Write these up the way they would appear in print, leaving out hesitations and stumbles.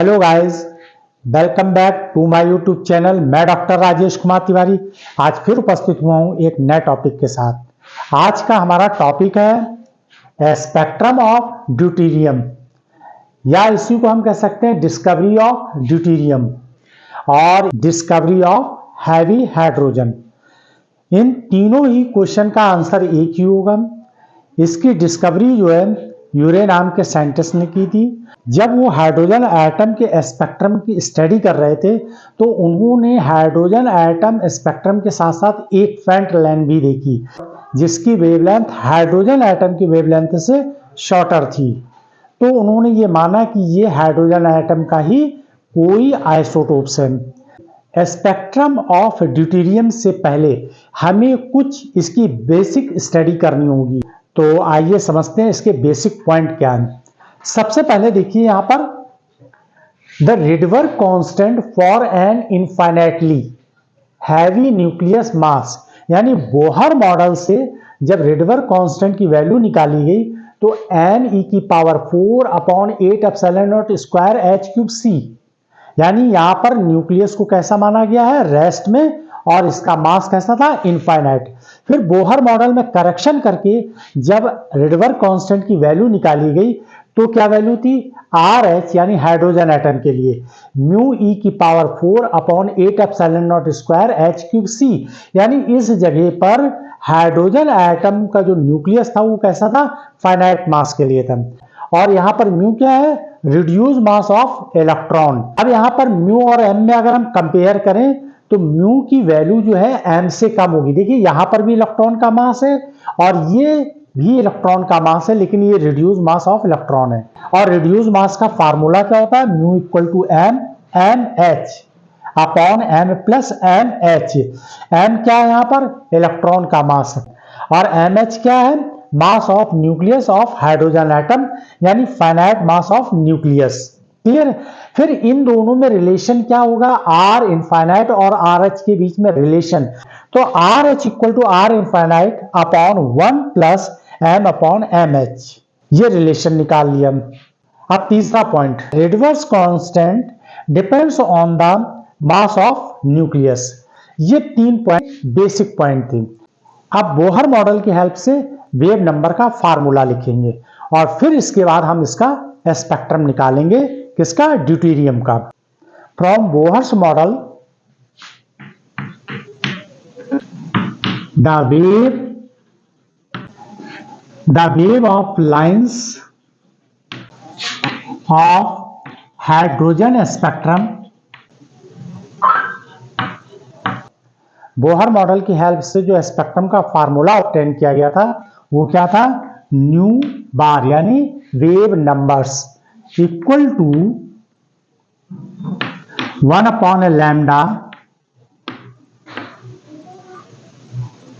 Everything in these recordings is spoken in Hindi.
Hello guys, welcome back to my YouTube channel. मैं डॉक्टर राजेश कुमार तिवारी आज फिर उपस्थित हुआ हूं एक नए टॉपिक के साथ। आज का हमारा टॉपिक है स्पेक्ट्रम ऑफ ड्यूटेरियम, या इसी को हम कह सकते हैं डिस्कवरी ऑफ ड्यूटेरियम और डिस्कवरी ऑफ हैवी हाइड्रोजन। इन तीनों ही क्वेश्चन का आंसर एक ही होगा। इसकी डिस्कवरी जो है यूरे नाम के साइंटिस्ट ने की थी। जब वो हाइड्रोजन एटम के स्पेक्ट्रम की स्टडी कर रहे थे तो उन्होंने हाइड्रोजन एटम स्पेक्ट्रम के साथ साथ एक फेंट लाइन भी देखी जिसकी वेवलेंथ हाइड्रोजन एटम की वेवलेंथ से शॉर्टर थी। तो उन्होंने ये माना कि ये हाइड्रोजन एटम का ही कोई आइसोटोप्स है। स्पेक्ट्रम ऑफ ड्यूटेरियम से पहले हमें कुछ इसकी बेसिक स्टडी करनी होगी। तो आइए समझते हैं इसके बेसिक पॉइंट क्या हैं। सबसे पहले देखिए यहां पर the Rydberg constant for an infinitely heavy nucleus mass, यानी बोहर मॉडल से जब रिडवर्क कांस्टेंट की वैल्यू निकाली गई तो n e की power 4/8 epsilon not square h³ यानी यहां पर न्यूक्लियस को कैसा माना गया है, रेस्ट में, और इसका मास कैसा था, इनफाइनाइट। फिर बोहर मॉडल में करेक्शन करके जब रिडवर्क कांस्टेंट की वैल्यू निकाली गई तो क्या वैल्यू थी, RH यानी हाइड्रोजन एटम के लिए म्यू ई की power 4/8 epsilon not square h³ यानी इस जगह पर हाइड्रोजन एटम का जो न्यूक्लियस था वो कैसा था, फाइनाइट मास के लिए था। और यहां पर म्यू क्या है, रिड्यूस मास ऑफ इलेक्ट्रॉन। अब यहां पर म्यू और एम में अगर हम कंपेयर करें तो म्यू की वैल्यू जो है एम से कम होगी। देखिए यहां पर भी इलेक्ट्रॉन का मास है और ये भी इलेक्ट्रॉन का मास है, लेकिन ये रिड्यूस मास ऑफ इलेक्ट्रॉन है। और रिड्यूस मास का फार्मूला क्या होता है, mu equal to M H upon M plus M H. M क्या है यहाँ पर, इलेक्ट्रॉन का मास, और एम एच क्या है, mass of nucleus of hydrogen atom यानी finite mass of nucleus. Clear. फिर इन दोनों में रिलेशन क्या होगा, आर इनफाइनाइट और आर एच के बीच में रिलेशन। तो R H equal to R infinite upon 1 plus M upon M H, ये रिलेशन निकाल लिया। अब तीसरा point, Rydberg constant depends on the mass of nucleus. ये 3 पॉइंट बेसिक पॉइंट थे। अब बोहर मॉडल की हेल्प से वेव नंबर का फार्मूला लिखेंगे और फिर इसके बाद हम इसका स्पेक्ट्रम निकालेंगे, किसका, ड्यूटेरियम का। From Bohr's model the wave of lines of hydrogen spectrum, Bohr model की हेल्प से जो स्पेक्ट्रम का फार्मूला ऑब्टेन किया गया था वो क्या था, न्यू बार यानी wave numbers equal to 1 lambda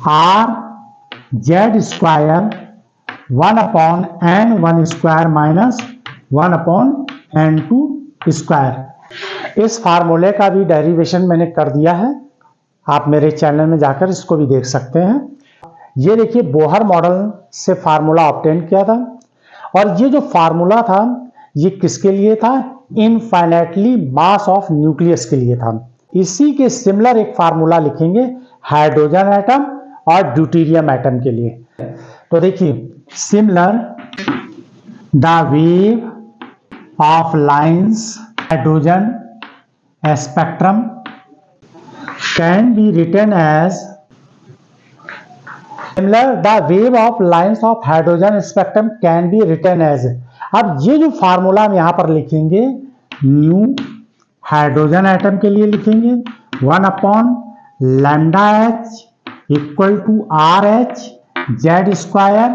R Z square 1/n1 square minus 1/n2 square. इस फार्मूले का भी डेरिवेशन मैंने कर दिया है, आप मेरे चैनल में जाकर इसको भी देख सकते हैं। ये देखिए बोहर मॉडल से फार्मूला ऑब्टेन किया था, और ये जो फार्मूला था ये किसके लिए था, इनफाइनाइटली मास ऑफ न्यूक्लियस के लिए था। इसी के सिमिलर एक फार्मूला लिखेंगे हाइड्रोजन एटम और ड्यूटेरियम एटम के लिए। तो देखिए similar the wave of lines hydrogen spectrum can be written as, similar the wave of lines of hydrogen spectrum can be written as. अब ये जो फार्मूला हम यहां पर लिखेंगे, न्यू हाइड्रोजन एटम के लिए लिखेंगे 1/λh equal to R H Z square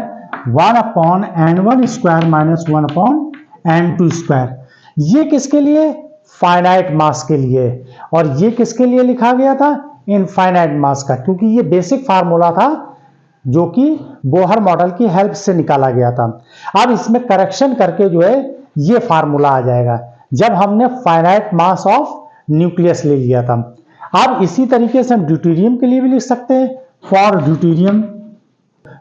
1/n1 square minus 1/n2 square. ये किसके लिए, फाइनाइट मास के लिए, और ये किसके लिए लिखा गया था, इनफाइनाइट मास का, क्योंकि ये बेसिक फार्मूला था जो कि बोहर मॉडल की हेल्प से निकाला गया था। अब इसमें करेक्शन करके जो है ये फार्मूला आ जाएगा जब हमने फाइनाइट मास ऑफ न्यूक्लियस ले लिया था। अब इसी तरीके से हम ड्यूटेरियम के लिए भी लिख सकते हैं, फॉर ड्यूटेरियम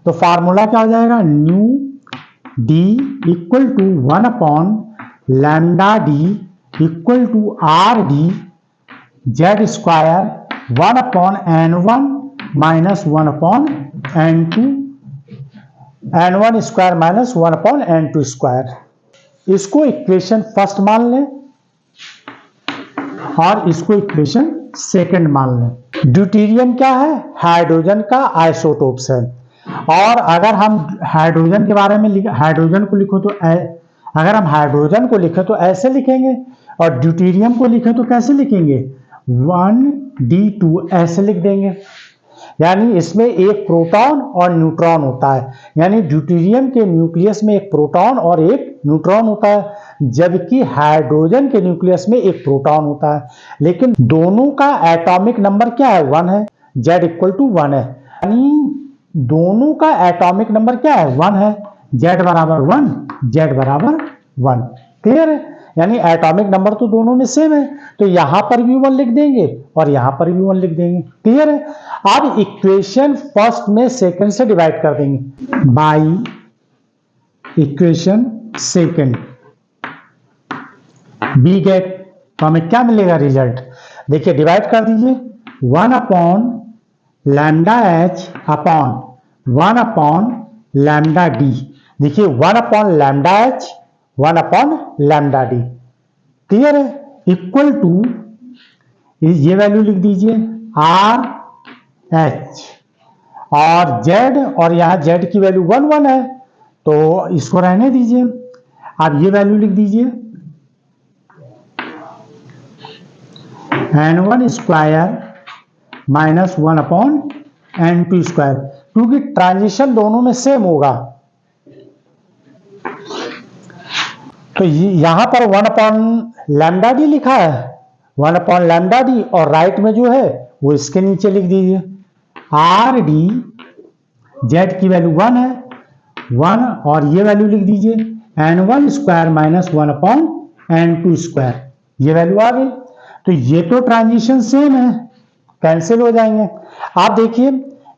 तो फार्मूला क्या हो जाएगा, nu D equal to 1/λ d equal to R D Z square 1/n1 minus 1/n2 n1 square minus 1/n2 square. इसको इक्वेशन फर्स्ट मान लें और इसको इक्वेशन सेकंड मान लें। ड्यूटेरियम क्या है? हाइड्रोजन का आइसोटोप्स है। और अगर हम हाइड्रोजन के बारे में हाइड्रोजन को लिखो तो अगर हम हाइड्रोजन को लिखें तो ऐसे लिखेंगे और ड्यूटेरियम को लिखें तो कैसे लिखेंगे? 1d2 ऐसे लिख देंगे। यानी इसमें एक प्रोटॉन और न्यूट्रॉन होता है, यानी ड्यूटेरियम के न्यूक्लियस में एक प्रोटॉन और एक न्यूट्रॉन होता है, जबकि हाइड्रोजन के न्यूक्लियस में एक प्रोटॉन होता है। लेकिन दोनों का एटॉमिक नंबर क्या है? 1 है। Z इक्वल टू 1 है, यानी दोनों का एटॉमिक नंबर क्या है? 1 है। Z बराबर 1, Z बराबर 1। क्लियर है? यानी एटॉमिक नंबर तो दोनों में सेम है, तो यहां पर भी 1 लिख देंगे और यहां पर भी 1 लिख देंगे। क्लियर है? अब इक्वेशन फर्स्ट में सेकंड से डिवाइड कर देंगे by equation second. We get तो हमें क्या मिलेगा रिजल्ट? देखिए डिवाइड कर दीजिए 1/λh अपॉन 1/λd। देखिए 1/λh 1/λd। क्लियर है? इक्वल टू ये वैल्यू लिख दीजिए RH और Z, और यहां Z की वैल्यू 1 1 है तो इसको रहने दीजिए। अब ये वैल्यू लिख दीजिए n1 square minus 1/n2 square, क्योंकि ट्रांजिशन दोनों में सेम होगा। तो यहां पर 1/λd लिखा है, 1/λd, और राइट में जो है वो इसके नीचे लिख दीजिए RD। Z की वैल्यू 1 है, 1, और ये वैल्यू लिख दीजिए n1 square minus 1/n2 square. ये वैल्यू आ गई। तो ये तो ट्रांजिशन सेम है, कैंसिल हो जाएंगे। आप देखिए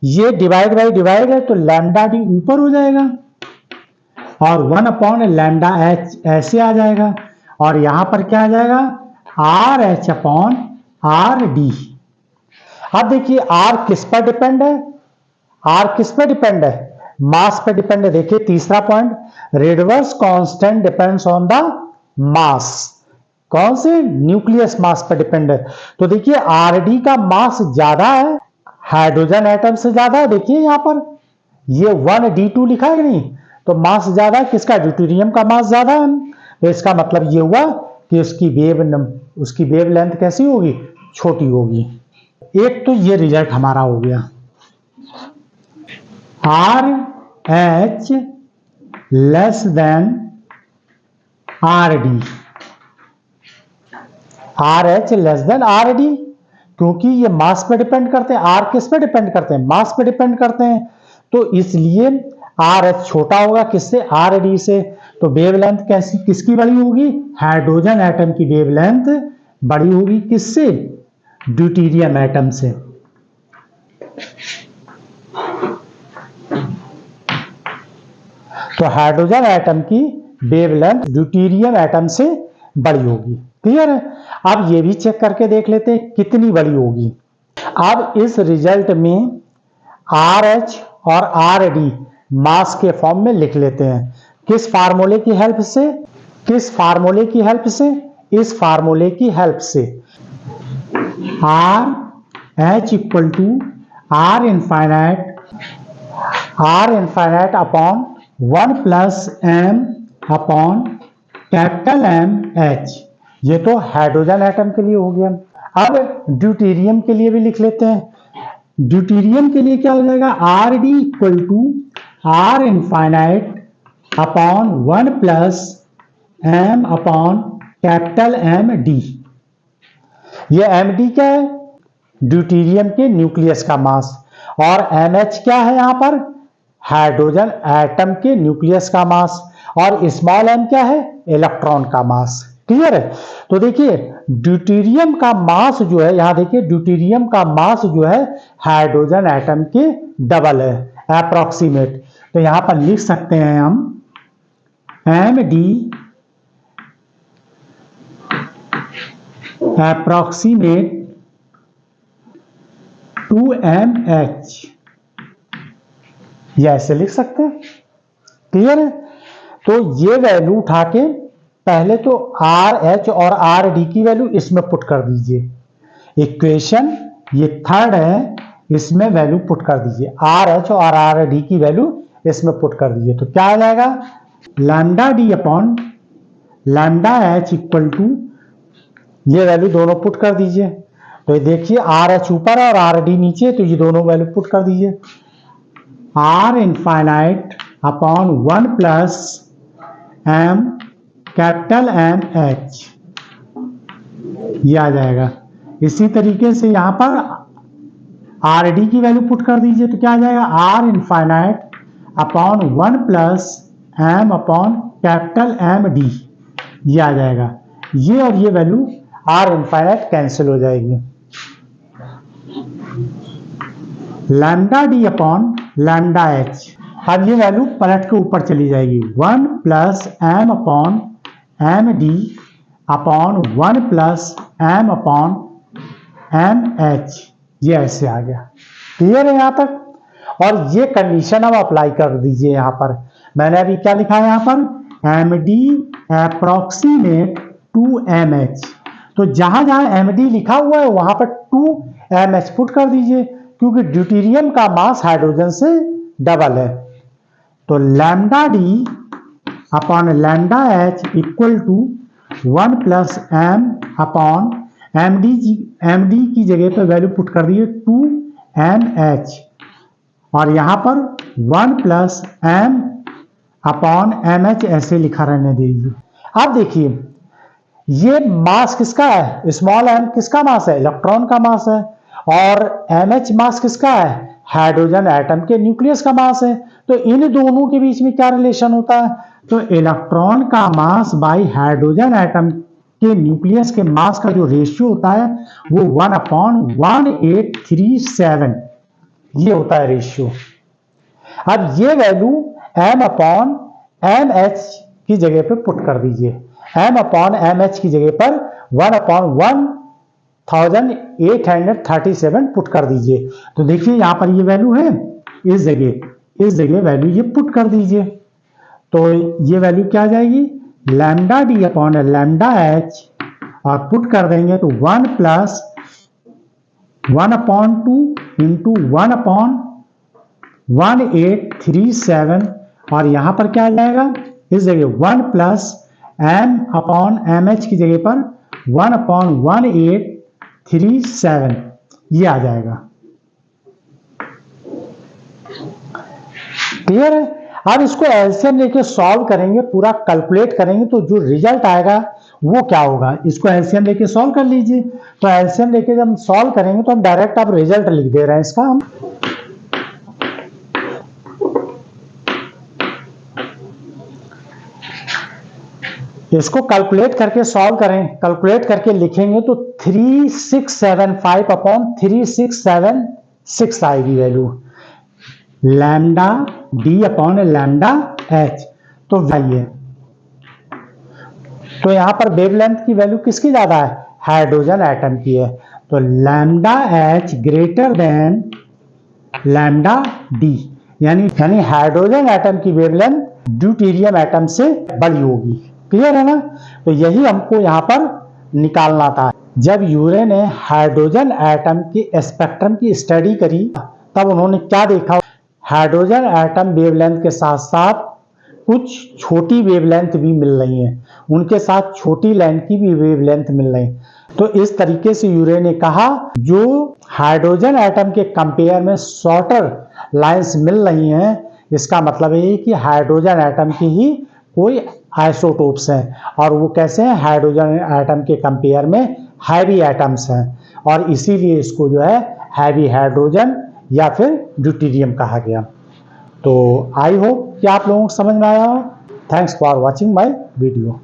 ये डिवाइड बाई डिवाइड है तो λd ऊपर हो जाएगा और 1/λh ऐसे आ जाएगा, और यहां पर क्या आ जाएगा? RH upon RD। अब देखिए R किस पर डिपेंड है? R किस पर डिपेंड है? मास पे डिपेंड है। देखिए तीसरा point, reverse constant depends on the मास। कौन से? न्यूक्लियस मास पर डिपेंड है। तो देखिए RD का मास ज्यादा है, हाइड्रोजन एटम से ज्यादा है। देखिए यहां पर ये 1d2 लिखा है नहीं, तो मास ज्यादा है किसका? ड्यूटेरियम का मास ज्यादा है। तो इसका मतलब ये हुआ कि उसकी वेव लेंथ कैसी होगी? छोटी होगी। एक तो ये रिजल्ट हमारा हो गया। RH less than RD, RH less than RD, क्योंकि ये मास पे डिपेंड करते हैं। R किस पे डिपेंड करते हैं? मास पे डिपेंड करते हैं। तो इसलिए RH छोटा होगा किससे? RD से। तो वेवलेंथ कैसी किसकी बड़ी होगी? हाइड्रोजन एटम की वेवलेंथ बड़ी होगी किससे? ड्यूटेरियम एटम से। तो हाइड्रोजन एटम की वेवलेंथ ड्यूटेरियम एटम से बड़ी होगी। क्लियर है? अब ये भी चेक करके देख लेते हैं कितनी बड़ी होगी। अब इस रिजल्ट में RH और RD मास के फॉर्म में लिख लेते हैं। किस फार्मूले की हेल्प से? किस फार्मूले की हेल्प से? इस फार्मूले की हेल्प से RH equal to R infinite upon 1 plus m upon capital MH। ये तो हाइड्रोजन एटम के लिए हो गया। अब ड्यूटेरियम के लिए भी लिख लेते हैं। ड्यूटेरियम के लिए क्या हो जाएगा? RD equal to R infinite upon 1 plus m upon capital MD। ये MD क्या है? ड्यूटेरियम के न्यूक्लियस का मास, और MH क्या है? यहां पर हाइड्रोजन एटम के न्यूक्लियस का मास, और स्मॉल m क्या है? इलेक्ट्रॉन का मास। क्लियर है? तो देखिए ड्यूटेरियम का मास जो है, यहां देखिए ड्यूटेरियम का मास जो है हाइड्रोजन एटम के डबल है, अप्रोक्सीमेट। तो यहां पर लिख सकते हैं हम MD approximate 2mH, ये ऐसे लिख सकते हैं। क्लियर है? तो ये वैल्यू उठा के पहले तो RH और RD की वैल्यू इसमें पुट कर दीजिए। इक्वेशन ये थर्ड है, इसमें वैल्यू पुट कर दीजिए। RH और RD की वैल्यू इसमें पुट कर दीजिए। तो क्या आ जाएगा? Lambda D upon lambda H equal to, ये वैल्यू दोनों पुट कर दीजिए। तो ये देखिए RH ऊपर और RD नीचे, तो ये दोनों वैल्यू पुट कर दीजिए। R infinite upon 1 plus M capital M H, ये आ जाएगा। इसी तरीके से यहां पर RD की वैल्यू पुट कर दीजिए। तो क्या आ जाएगा? R infinite upon 1 plus M upon capital MD, ये आ जाएगा। ये और ये वैल्यू R इनफाइनाइट कैंसिल हो जाएगी। Lambda D upon lambda H, अब ये वैल्यू पलट के ऊपर चली जाएगी। 1 plus M upon MD upon 1 plus M upon MH, ये ऐसे आ गया। क्लियर है यहां तक? और ये कंडीशन अब अप्लाई कर दीजिए। यहां पर मैंने अभी क्या लिखा है? यहां पर MD अप्रोक्सीमेट 2mH, तो जहां जहां MD लिखा हुआ है वहां पर 2mH पुट कर दीजिए, क्योंकि ड्यूटेरियम का मास हाइड्रोजन से डबल है। तो lambda D upon lambda H equal to 1 plus M upon MD की जगह पर वैल्यू पुट कर दिए 2mH, और यहां पर 1 प्लस M अपॉन MH ऐसे लिखा रहने दीजिए। अब देखिए ये मास किसका है? स्मॉल m किसका मास है? इलेक्ट्रॉन का मास है। और MH मास किसका है? हाइड्रोजन एटम के न्यूक्लियस का मास है। तो इन दोनों के बीच में क्या रिलेशन होता है? तो इलेक्ट्रॉन का मास बाई हाइड्रोजन एटम के न्यूक्लियस के मास का जो रेशियो होता है वो 1/1837, ये होता है रेशियो। अब ये वैल्यू M अपॉन MH की जगह पे पुट कर दीजिए। M अपॉन MH की जगह पर 1/1837 पुट कर दीजिए। तो देखिए यहां पर ये वैल्यू है, इस जगह वैल्यू ये पुट कर दीजिए। तो ये वैल्यू क्या आ जाएगी? Lambda D upon lambda H, और पुट कर देंगे तो 1 प्लस 1/2 इंटू 1/1837, और यहां पर क्या आ जाएगा? इस जगह 1 प्लस M अपॉन MH की जगह पर 1/1837, ये आ जाएगा। क्लियर है? अब इसको एलसीएम लेके सॉल्व करेंगे, पूरा कैलकुलेट करेंगे, तो जो रिजल्ट आएगा वो क्या होगा? इसको एलसीएम लेके सॉल्व कर लीजिए। तो एलसीएम लेके जब हम सॉल्व करेंगे तो हम डायरेक्ट अब रिजल्ट लिख दे रहे हैं इसका हम। इसको कैलकुलेट करके सॉल्व करें, कैलकुलेट करके लिखेंगे तो 3675 अपॉन 3676 आएगी value. Lambda D upon lambda H, तो वही है। तो यहां पर वेवलेंथ की वैल्यू किसकी ज्यादा है? हाइड्रोजन एटम की है। तो lambda H greater than lambda D, यानी हाइड्रोजन एटम की वेवलेंथ ड्यूटेरियम एटम से बड़ी होगी। क्लियर है ना? तो यही हमको यहां पर निकालना था। जब यूरे ने हाइड्रोजन एटम की स्पेक्ट्रम की स्टडी करी तब उन्होंने क्या देखा? हाइड्रोजन एटम वेवलेंथ के साथ साथ कुछ छोटी वेवलेंथ भी मिल रही हैं, उनके साथ छोटी लेंथ की भी वेवलेंथ मिल रही। तो इस तरीके से यूरे ने कहा जो हाइड्रोजन एटम के कंपेयर में शॉर्टर लाइंस मिल रही हैं, इसका मतलब है कि हाइड्रोजन एटम की ही कोई आइसोटोप्स हैं, और वो कैसे हैं? हाइड्रोजन एटम के कंपेयर में हैवी एटम्स हैं, और इसीलिए इसको जो है हैवी हाइड्रोजन या फिर ड्यूटेरियम कहा गया। तो आई होप कि आप लोगों को समझ में आया हो। Thanks for watching my video.